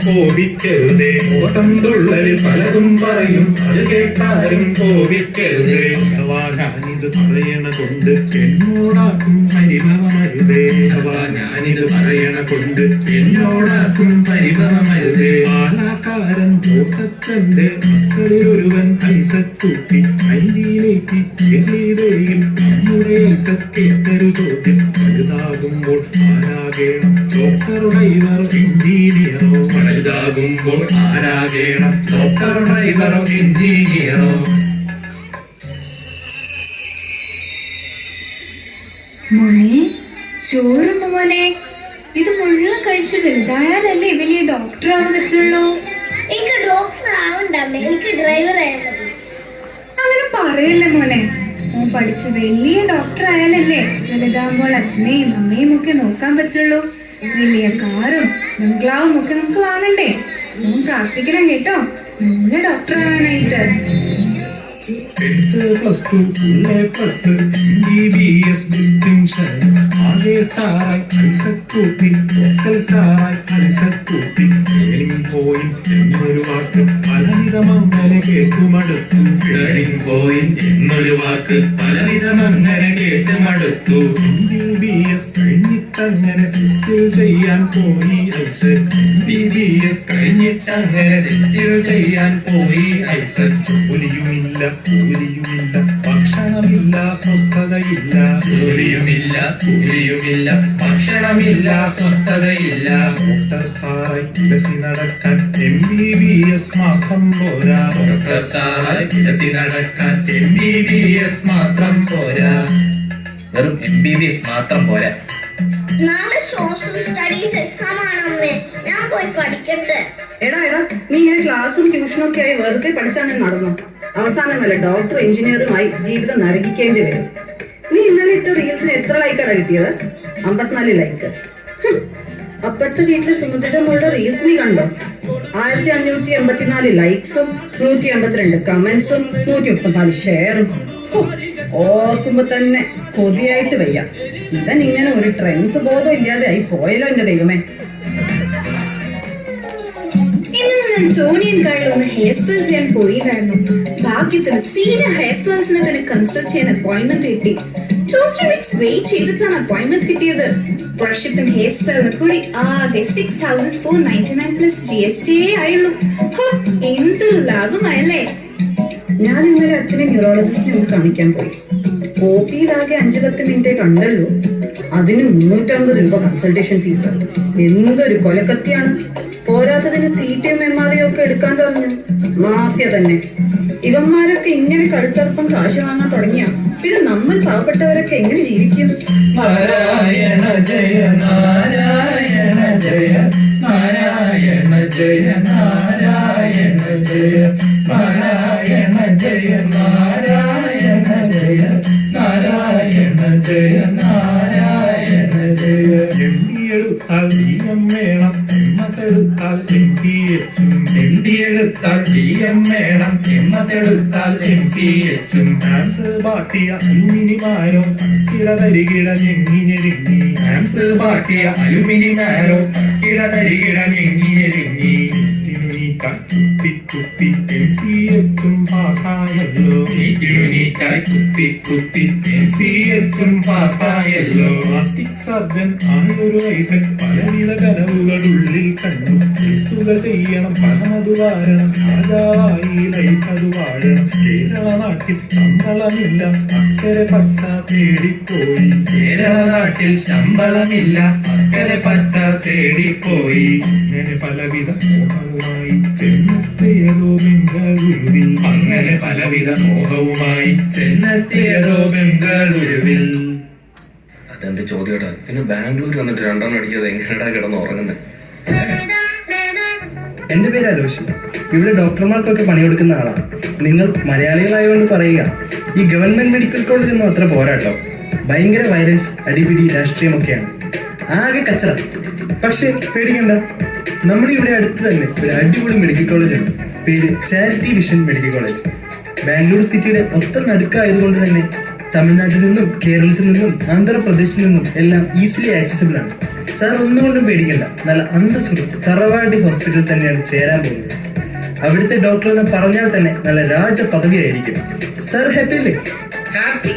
കോപിക്കരുതേ. ഓട്ടം തുള്ളലിൽ പലതും പറയും, അത് കേട്ടാരും കോപിക്കരുതേ. അഥവാ ഞാനിത് പറയണ കൊണ്ട് എന്നോടാക്കും പരിഭവമരുതേ. അഥവാ ഞാനിത് പറയണ കൊണ്ട് എന്നോടാക്കും പരിഭവമരുതേ. പാലക്കാരൻ ജോസച്ചന്റെ മക്കളിൽ ഒരുവൻ ഐസക്കൂട്ടി കൈയിലേക്ക് സ്റ്റേഡിയയിൽ നമ്മുടെ ഐസക്കേറ്റൊരു ചോദ്യം. വലുതാകുമ്പോൾ ആരാകേണം ഡോക്ടർ ഡ്രൈവറോ എഞ്ചിനീയറോ? വലുതാകുമ്പോൾ ആരാകേണം ഡോക്ടർ ഡ്രൈവറോ എഞ്ചിനീയറോ? മോനെ ചോറുണ്ട് മോനെ. ഇത് മുഴുവൻ കഴിച്ച് വലുതായാലല്ലേ വലിയ ഡോക്ടർ ആവാൻ പറ്റുള്ളൂ. എനിക്ക് ഡോക്ടർ ആവണ്ട, എനിക്ക് ഡ്രൈവർ ആയാലും. അങ്ങനെ പറയല്ലേ മോനെ. മോൻ പഠിച്ച് വലിയ ഡോക്ടർ ആയാലല്ലേ വലുതാകുമ്പോൾ അച്ഛനെയും അമ്മയും ഒക്കെ നോക്കാൻ പറ്റുള്ളൂ. വലിയ കാറും ബംഗ്ലാവും ഒക്കെ നമുക്ക് വാങ്ങണ്ടേ. മോൻ പ്രാർത്ഥിക്കണം കേട്ടോ, നല്ല ഡോക്ടർ ആവാനായിട്ട്. +2 ഫുൾ A+, MBBS ഡിസ്റ്റിങ്ഷൻ. ആകെ സ്റ്റാറായി ഐസക്കൂട്ടി, ടോട്ടൽ സ്റ്റാറായി ഐസക്കൂട്ടി. ടേണിംഗ് പോയിന്റ് എന്നൊരു വാക്ക് പലവിധമങ്ങനെ കേട്ടുമടുത്തു. ടേണിംഗ് പോയിന്റ് എന്നൊരു വാക്ക് പലവിധമങ്ങനെ കേട്ടുമടുത്തു. MBBS കഴിഞ്ഞിട്ടങ്ങനെ സെറ്റിൽ ചെയ്യാൻ പോയി ഐസക്. MBBS കഴിഞ്ഞിട്ടങ്ങനെ സെറ്റിൽ ചെയ്യാൻ പോയി ഐസക്. ജോലിയുമില്ല കൂലിയുമില്ല, ഭക്ഷണമില്ല സ്വസ്ഥതയില്ല. ജോലിയുമില്ല കൂലിയുമില്ല, ഭക്ഷണമില്ല സ്വസ്ഥതയില്ല. ഡോക്ടർ സാറായി വിലസി നടക്കാൻ MBBS മാത്രം പോരാ. ഡോക്ടർ സാറായി വിലസി നടക്കാൻ MBBS മാത്രം പോരാ. വെറും MBBS മാത്രം പോരാ. നാളെ സോഷ്യൽ സ്റ്റഡീസ് എക്സാം ആണ് അമ്മേ, ഞാൻ പോയി പഠിക്കട്ടെ. എടാ നീ ഇങ്ങനെ ക്ലാസ്സും ട്യൂഷനും ഒക്കെ ആയി വെറുതെ പഠിച്ചാൽ നടന്നു. അവസാനം വല്ല ഡോക്ടർ എഞ്ചിനീയറുമായി ജീവിതം നരകിക്കേണ്ടി വരും. നീ ഇന്നലെ ഇട്ട റീൽസിന് എത്ര ലൈക്കാണ് കിട്ടിയത്? 54 ലൈക്ക്. അപ്പുറത്തെ വീട്ടിലെ സുമതിയുടെ മോളുടെ റീൽസ് നീ കണ്ടോ? 1584 ലൈക്സും 182 കമന്റ്സും 134 ഷെയറും. ഓർക്കുമ്പോ തന്നെ കൊതിയായിട്ട് വയ്യ. ഇവൻ ഇങ്ങനെ ഒരു ട്രെൻഡ്സ് ബോധം ഇല്ലാതെ ആയി പോയല്ലോ എന്റെ ദൈവമേ. ഇന്നലെ ഞാൻ ടോണിയൻ കായിൽ ഒന്ന് ഹെയർ സ്റ്റൈൽ ചെയ്യാൻ പോയില്ലായിരുന്നു. ഭാഗ്യത്തിന് സീനിയർ ഹെയർ സ്റ്റൈൽസിനെ തന്നെ കൺസൾട്ട് ചെയ്യാൻ അപ്പോയിന്റ്മെന്റ് കിട്ടി. 2-3 weeks വെയിറ്റ് ചെയ്തിട്ടാണ് അപ്പോയിന്റ്മെന്റ് കിട്ടിയത്. വർഷിപ്പിൻ ഹെയർ സ്റ്റൈലിന് കൂടി ആകെ 6499 + GST ആയുള്ളൂ. എന്തൊരു ലാഭമായല്ലേ. ഞാൻ ഇന്നലെ അച്ഛനെ ന്യൂറോളജിസ്റ്റിനെ ഒന്ന് കാണിക്കാൻ പോയി. OPയിലാകെ 5-10 മിനിറ്റേ കണ്ടുള്ളൂ. അതിന് 350 രൂപ കൺസൾട്ടേഷൻ ഫീസ്. എന്തൊരു കൊലക്കത്തിയാണ്. പോരാത്തതിന് CTയും MRIയും ഒക്കെ എടുക്കാൻ പറഞ്ഞു. മാഫിയ തന്നെ. ഇവന്മാരൊക്കെ ഇങ്ങനെ കടുത്തർപ്പം കാശ് വാങ്ങാൻ തുടങ്ങിയ പിന്നെ നമ്മൾ പാവപ്പെട്ടവരൊക്കെ എങ്ങനെ ജീവിക്കും? നാരായണ ജയ നാരായണ ജയ നാരായണ ജയ നാരായണ ജയ നാരായണ ജയ നാരായണ ജയ നാരായണ ജയ നാരായണ ജയ. എടുത്താൽ DM വേണം, MS എടുത്താൽ MCHും. എടുത്താൽ DM വേണം, MS എടുത്താൽ MCHും. ഡാൻസ് പാട്ടിയ അലുമിനിമാരോ തരികിട ഞെങ്ങി ഞെരുങ്ങി. ഡാൻസ് പാട്ടിയ അലുമിനിമാരോ തരികിട ഞെങ്ങി ഞെരുങ്ങി. കുത്തി കുത്തി MCHും പാസ്സായല്ലോ. കുത്തി കുത്തി MCHും പാസ്സായല്ലോ. പ്ലാസ്റ്റിക് സർജൻ ആയൊരു ഐസക് പലവിധ കനവുകളുള്ളിൽ കണ്ടു. കേസുകൾ ചെയ്യണം, പണമതു വാരണം, രാജാവായി ലൈഫ് അത് വാഴണം. കേരള നാട്ടിൽ ശമ്പളമില്ല, അക്കരെ പച്ച തേടിപ്പോയി. കേരള നാട്ടിൽ ശമ്പളമില്ല, അക്കരെ പച്ച തേടിപ്പോയി. അങ്ങനെ പലവിധ മോഹവുമായി ചെന്നെത്തിയതോ ബംഗളൂരുവിൽ. അങ്ങനെ പലവിധ മോഹവുമായി ചെന്നെത്തിയതോ ബംഗളൂരുവിൽ. അതെന്ത് ചോദ്യട്ടാ? പിന്നെ ബാംഗ്ലൂർ വന്നിട്ട് 2 അടിക്കാതെ എങ്ങനെയാ കിടന്ന് ഉറങ്ങുന്നത്? എൻ്റെ പേര് അലോഷി. ഇവിടെ ഡോക്ടർമാർക്കൊക്കെ പണിയെടുക്കുന്ന ആളാണ്. നിങ്ങൾ മലയാളികളായതുകൊണ്ട് പറയുക, ഈ ഗവൺമെന്റ് മെഡിക്കൽ കോളേജ് ഒന്നും അത്ര പോരാട്ടോ. ഭയങ്കര വയലൻസ്, അടിപിടി, രാഷ്ട്രീയമൊക്കെയാണ്. ആകെ കച്ചറ. പക്ഷേ പേടിക്കണ്ട, നമ്മുടെ ഇവിടെ അടുത്ത് തന്നെ ഒരു അടിപൊളി മെഡിക്കൽ കോളേജ് ഉണ്ട്. പേര് charity vision medical college. Bangalore സിറ്റിയുടെ ഒത്ത നടുക്കായതുകൊണ്ട് തന്നെ തമിഴ്നാട്ടിൽ നിന്നും കേരളത്തിൽ നിന്നും ആന്ധ്രാപ്രദേശിൽ നിന്നും എല്ലാം ഈസിലി ആക്സസിബിൾ ആണ്. സാർ ഒന്നുകൊണ്ടും പേടിക്കണ്ട. നല്ല അന്തസ്സുള്ള തറവാടി ഹോസ്പിറ്റൽ തന്നെയാണ് ചേരാൻ പോകുന്നത്. അവിടുത്തെ ഡോക്ടർ എന്ന് പറഞ്ഞാൽ തന്നെ നല്ല രാജ പദവിയായിരിക്കും. സാർ ഹാപ്പി അല്ലേ? ഹാപ്പി?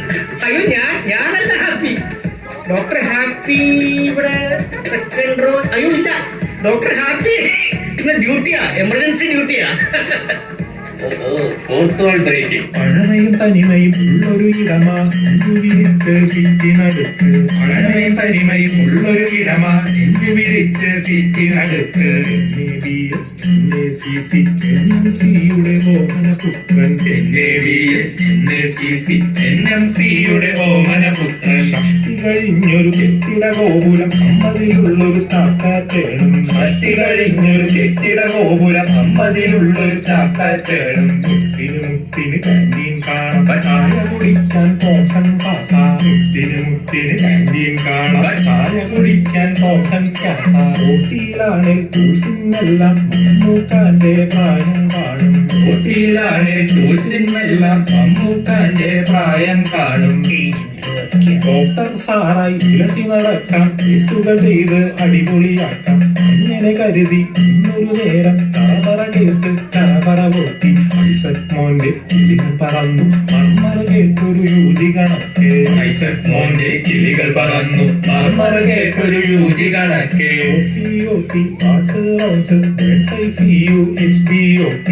അയ്യോ, ഞാനല്ല ഹാപ്പി. ഡോക്ടർ ഹാപ്പി ഇവിടെ സെക്കൻഡ് റോ. അയ്യോ ഇല്ല, ഡോക്ടർ ഹാപ്പി ഇന്ന് ഡ്യൂട്ടിയാ, എമർജൻസി ഡ്യൂട്ടിയാ. പഴമയും തനിമയും ഉള്ളൊരു ഇടമാ നെഞ്ചു വിരിച്ച് സീറ്റിനടുക്ക്. പഴമയും തനിമയും ഉള്ളൊരു ഇടമാ നെഞ്ചു വിരിച്ച് സീറ്റിനടുക്ക്. NAVHNACC ഓമനപുത്രൻ. NAVHNACC ഓമനപുത്രൻ. ഷഷ്ടി കഴിഞ്ഞൊരു കെട്ടിട ഗോപുരം 50-ലുള്ളൊരു സ്റ്റാഫ് പാറ്റേണും. ഷഷ്ടി കഴിഞ്ഞൊരു കെട്ടിട ഗോപുരം 50-ലുള്ളൊരു സ്റ്റാഫ് പാറ്റേൺ. മുട്ടിന് മുട്ടിന് കാന്റീൻ കാണാം, ചായ കുടിക്കാൻ പോഷൻ പാസാ. മുട്ടിന് കാന്റീൻ കാണാം, ചായ കുടിക്കാൻ പോഷൻ പാസാ. ഓട്ടിയിലാണിൽ ടൂൾസിനെല്ലാം മമ്മൂക്കാന്റെ പ്രായം കാണും. ഓട്ടിയിലാണിൽ ടൂൾസിനെല്ലാം മമ്മൂക്കാന്റെ പ്രായം കാണും. ഡോക്ടർ സാറായി വിലസി നടക്കാം, കേസുകൾ ചെയ്ത് അടിപൊളിയാക്കാം. അങ്ങനെ കരുതി ഇന്നൊരു നേരം ചറപറ കേസ് ചറപറ പൊട്ടി. ഐസക് മോന്റെ കിളികൾ പറന്നു മർമറ കേട്ടൊരു യൂജി കണക്കെ. ഐസക് മോന്റെ കിളികൾ പറന്നു മർമറ കേട്ടൊരു യൂജി കണക്കെ. OT wards rounds burns ICU HBOT.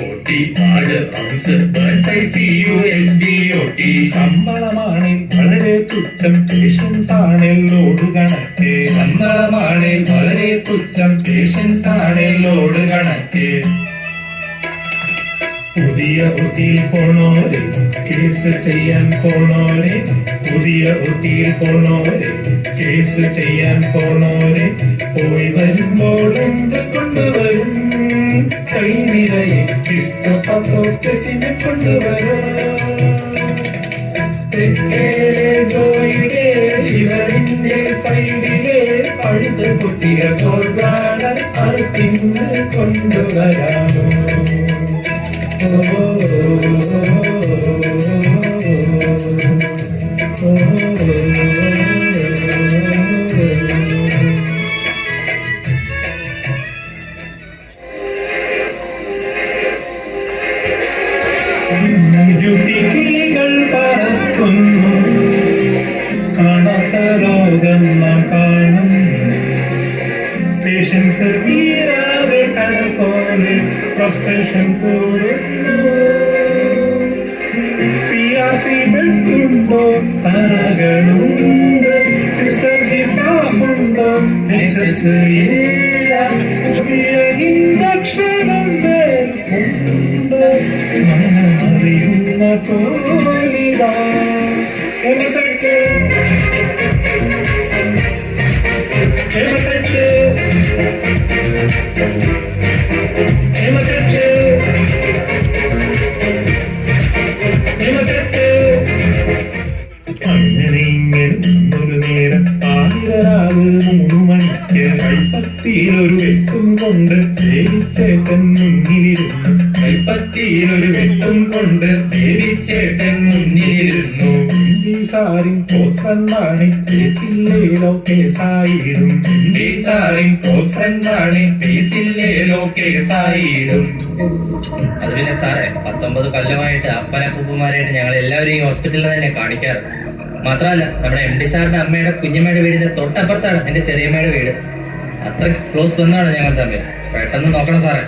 OT ward rounds burns ICU HBOT. ശമ്പളമാണ് വളരെ തുച്ഛം, പേഷ്യൻസ് ആണ് ലോഡ് കണക്കെ. ശമ്പളമാണ് വളരെ തുച്ഛം, പേഷ്യൻസ് ആണ് ലോഡ് കണക്കെ. പുതിയ ഒത്തിയിൽ പോണോരെ കേസ് ചെയ്യാൻ പോണോരെ. പുതിയ ഒത്തിയിൽ പോണോരെ കേസ് ചെയ്യാൻ പോണോരെ. പോയി വരുമ്പോൾ എന്ത് കൊണ്ടുവരും? കൈ നിറയെ ക്രിസ്തോസിനെ കൊണ്ടുവരും. തെക്കേലെ ജോയിലെ ഇവരിന്റെ സൈഡിലെ പഴുത് പൊട്ടിയ ഗോൾഗാർഡൻ അറുത്തിന്ന് കൊണ്ടുവരാമോ? കിളികൾ പറക്കുന്നു, കാണാത്ത ലോകം നാം കാണും. പേഷ്യൻസ് വീരാതെ കടൽ പോലെ ഫ്രസ്ട്രേഷൻ കൂടുന്നു. PRC ബെഡുണ്ടോ, തറകളുണ്ട്, സിസ്റ്റർ ജി സ്റ്റാഫുണ്ടോ, എക്സസ് ഇല്ല. പുതിയ ഇഞ്ചക്ഷൻ ഉണ്ട്, മനമറിയുന്ന പോലിതാ. എമസെറ്റ് എമസെറ്റ് എമസെറ്റ് എമസെറ്റ്. അങ്ങനെ ഇങ്ങനെ ഒരു നേരം 3 മണിക്ക് കൈപ്പത്തിയിലൊരു വെട്ടും കൊണ്ട് ദേവിച്ചേട്ടൻ മുന്നിലിരുന്നു. കൈപ്പത്തിയിലൊരു വെട്ടും കൊണ്ട് ദേവിച്ചേട്ടൻ മുന്നിലിരുന്നു. സാറിൻ ക്ലോസ് ഫ്രണ്ടാണ്, കേസില്ലേലോ കേസായിടും. സാറിൻ ക്ലോസ് ഫ്രണ്ടാണ്, കേസില്ലേലോ കേസായിടും. അത് പിന്നെ സാറേ, 19 കൊല്ലമായിട്ട് അപ്പനപ്പൂപ്പന്മാരായിട്ട് ഞങ്ങൾ എല്ലാവരും ഈ ഹോസ്പിറ്റലിൽ തന്നെ കാണിക്കാറ്. മാത്രമല്ല, നമ്മുടെ MD സാറിന്റെ അമ്മയുടെ കുഞ്ഞമ്മയുടെ വീടിന്റെ തൊട്ടപ്പുറത്താണ് എന്റെ ചെറിയമ്മയുടെ വീട്. അത്ര ക്ലോസ് ബന്ധമാണ് ഞങ്ങൾ തമ്മിൽ. പെട്ടെന്ന് നോക്കണം സാറേ.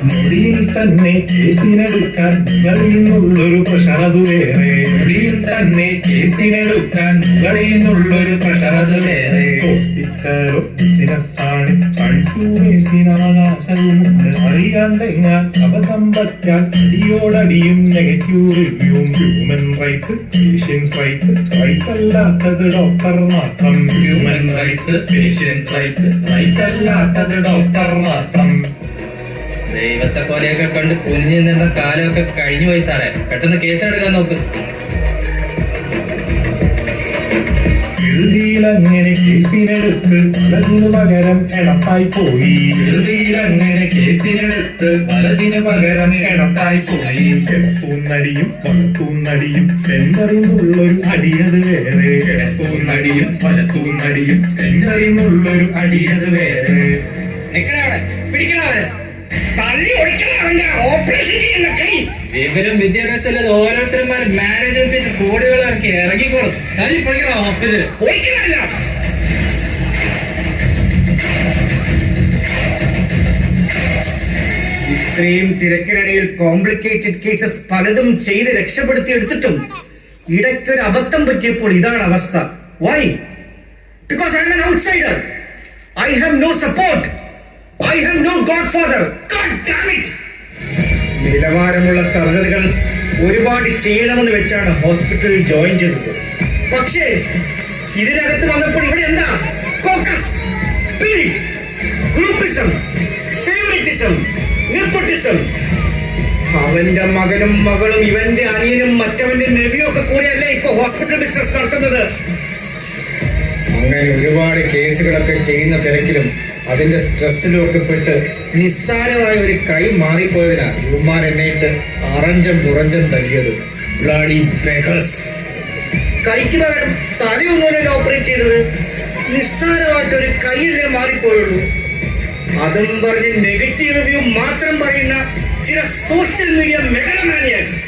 മുടിയിൽ തന്നെ കേസിനെടുക്കാൻ മുകളിൽ നിന്നുള്ളൊരു പ്രഷർ അത് വേറെ. മുടിയിൽ തന്നെ കേസിനെടുക്കാൻ മുകളിൽ നിന്നുള്ളൊരു പ്രഷർ അത് വേറെ. ഹോസ്പിറ്റലോ ബിസിനസ്സാണ്, കൺസ്യൂമേഴ്സിന് അവകാശവുമുണ്ട്. അറിയാണ്ടെങ്ങാൻ അബദ്ധം പറ്റാൻ അടിയോടടിയും നെഗറ്റീവ് റിവ്യൂവും. Human rights, patients rights, right അല്ലാത്തത് ഡോക്ടർ മാത്രം. Human rights, patients rights, right അല്ലാത്തത് ഡോക്ടർ മാത്രം. ദൈവത്തെ പോലെയൊക്കെ കണ്ട് കുനിഞ്ഞു നിന്ന കാലമൊക്കെ കഴിഞ്ഞു പോയി സാറേ. പെട്ടെന്ന് കേസ് എടുക്കാൻ നോക്ക്. ധൃതിയിലങ്ങനെ കേസിനെടുത്ത് പലതിനു പകരം എടപ്പായി പോയി. ധൃതിയിലങ്ങനെ കേസിനെടുത്ത് പലതിനു പകരം എടപ്പായി പോയി. കിടത്തൂന്നടിയും വലത്തൂന്നടിയും സെന്ററിന്നുള്ളൊരു അടിയത് വേറെ. കിടത്തൂന്നടിയും വലത്തൂന്നടിയും സെന്ററിന്നുള്ളൊരു അടിയത് വേറെ. തള്ളി ഒഴിക്കണം അവന്റെ ഓപ്പറേഷൻ ചെയ്യുന്ന കൈ. വിവരം വിദ്യാഭ്യാസം ഓരോരുത്തരും മാനേജ് അനുസരിച്ച് കോടികൾ ഇറക്കി ഇറങ്ങിക്കോളും. തല്ലി പൊളിക്കണം ഹോസ്പിറ്റലിൽ. ഒഴിക്കണമല്ല. ഇത്രയും തിരക്കിനിടയിൽ കോംപ്ലിക്കേറ്റഡ് കേസസ് പലതും ചെയ്ത് രക്ഷപ്പെടുത്തിയെടുത്തിട്ടും ഇടയ്ക്കൊരു അബദ്ധം പറ്റിയപ്പോൾ ഇതാണ് അവസ്ഥ. Why? Because I am an outsider. I have no support. I have no godfather. God damn it. നിലവാരമുള്ള സർജറികൾ ഒരുപാട് ചെയ്യണമെന്ന് വെച്ചാണ് ഹോസ്പിറ്റലിൽ ജോയിൻ ചെയ്തത്. പക്ഷേ ഇതിനകത്ത് വന്നപ്പോൾ ഇവിടെ എന്താ? Caucus, spirit, groupism, favouritism, nepotism. അവന്റെ മകനും മകളും ഇവന്റെ അനിയനും മറ്റവന്റെ നെവിയും ഒക്കെ കൂടിയല്ലേ ഇപ്പൊ ഹോസ്പിറ്റൽ ബിസിനസ് നടത്തുന്നത്. അങ്ങനെ ഒരുപാട് കേസുകളൊക്കെ ചെയ്യുന്ന തിരക്കിലും അതിന്റെ സ്ട്രെസ്സിലും ഒക്കെ പെട്ട് നിസ്സാരമായ ഒരു കൈ മാറിപ്പോയതിനാ യുമാൻ എന്നിട്ട് അറഞ്ചം പുറഞ്ചം തല്ലിയത്. Bloody beggars. കൈക്ക് പകരം തലയൊന്നുമല്ലോ ഓപ്പറേറ്റ് ചെയ്തത്. നിസ്സാരമായിട്ടൊരു കൈയല്ലേ മാറിപ്പോയുള്ളൂ. അതും പറഞ്ഞ് നെഗറ്റീവ് റിവ്യൂ മാത്രം പറയുന്ന ചില സോഷ്യൽ മീഡിയ മെഗാമാനിയാക്സ്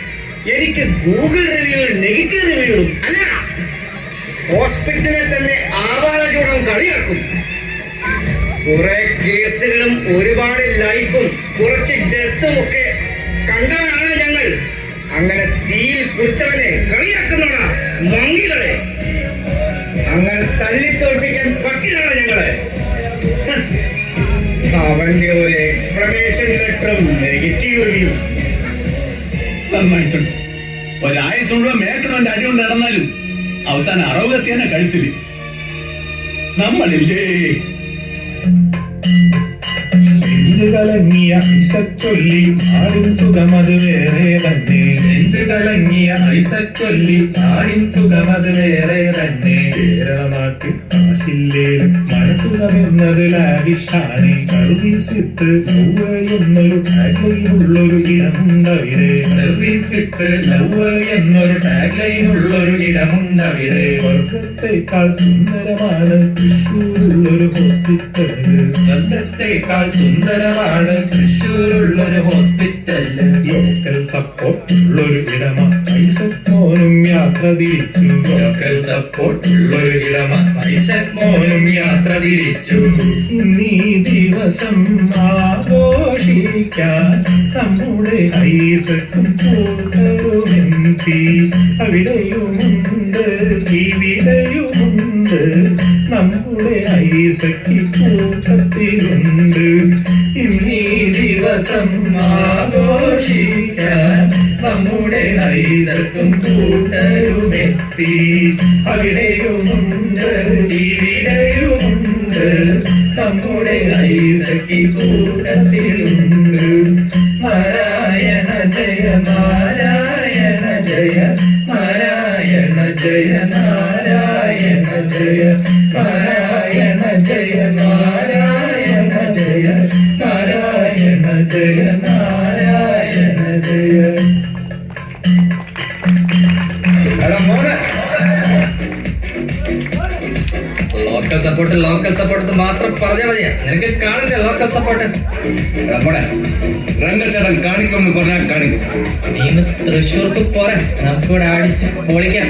എനിക്ക് ഗൂഗിൾ റിവ്യൂകൾ നെഗറ്റീവ് റിവ്യൂകളും അല്ല, ഹോസ്പിറ്റലിനെ തന്നെ ആവാലചൂടം കളിയാക്കും. കുറെ കേസുകളും ഒരുപാട് ലൈഫും കുറച്ച് ഡെത്തും ഒക്കെ കണ്ടവരാണ് ഞങ്ങൾ. അങ്ങനെ തീയിൽ കുരുത്തവനെ കളിയാക്കുന്നവരാ മങ്ങികളെ. അങ്ങനെ തല്ലിത്തോൽപ്പിക്കാൻ പറ്റില്ലാണ് ഞങ്ങളെ. അവന്റെ ഒരു എക്സ്പ്ലനേഷൻ ലെറ്ററും നെഗറ്റീവ് റിവ്യൂ. നന്നായിട്ടുണ്ട്. ഒരായുസ് മുഴുവൻ മേക്കണവന്റെ അടി കൊണ്ട് നടന്നാലും അവസാനം അറവെത്തിയാനെ കഴുത്തില്. നമ്മളില്ലേ കലങ്ങിയ ഐസച്ചൊല്ലി ആടിൻ സുഖമത് വേറെ തന്നെ. നെഞ്ച് കലങ്ങിയ ഐസച്ചൊല്ലി ആടിൻ സുഖമത് വേറെ തന്നെ. കേരള നാട്ടിൽ കാശില്ലേലും മനസുഖമെന്നത് ലാവിഷാണ്. സർവീസ് വിത്ത് ലവ് എന്നൊരു ടാഗ്ലൈനുള്ളൊരു ഇടമുണ്ടവിടെ. സർവീസ് വിത്ത് ലവ് എന്നൊരു ടാഗ്ലൈനുള്ളൊരു ഇടമുണ്ടവിടെ. സ്വർഗത്തെക്കാൾ സുന്ദരമാണ് തൃശ്ശൂരുള്ളൊരു ഹോസ്പിറ്റൽ. സ്വർഗത്തെക്കാൾ സുന്ദരമാണ് തൃശ്ശൂരുള്ളൊരു ഹോസ്പിറ്റല്. ലോക്കൽ സപ്പോർട്ട് ഉള്ളൊരു ഇടമ ഐസക് മോനും യാത്ര തിരിച്ചു. ലോക്കൽ സപ്പോർട്ട് ഉള്ളൊരു ഇടമ ഐസക് മോനും യാത്ര തിരിച്ചു. നീ ദിവസം ആഘോഷിക്കാൻ നമ്മുടെ ഐസക്കും കൂട്ടരുമെത്തി. അവിടെയുമുണ്ട് ഇവിടെയുമുണ്ട് നമ്മുടെ ഐസക്ക് കൂട്ടത്തിലുണ്ട്. ഇന്നീ ദിവസം ആഘോഷിക്കാൻ നമ്മുടെ ഐസക്കും കൂട്ടരുമെത്തി. അവിടെയുമുണ്ട് ഇവിടെയുമുണ്ട് നമ്മുടെ ഐസക്ക് കൂട്ടത്തിലുണ്ട്. നാരായണ ജയ നാരായണ ജയ നാരായണ ജയ നാരായണ ജയ നാരായണ ജയ നാരായണ ജയ നാരായണ ജയ നാരായണ ജയ. ലോക്കൽ സപ്പോർട്ട് മാത്രം പറഞ്ഞാൽ മതിയാ. നിനക്ക് കാണില്ല ലോക്കൽ സപ്പോർട്ട്. രംഗച്ചേട്ടൻ കാണിക്കുമെന്ന് പറഞ്ഞാൽ കാണിക്കും. നീ തൃശ്ശൂർക്ക് പോരാ, നമുക്കിവിടെ അടിച്ച് പൊളിക്കാം.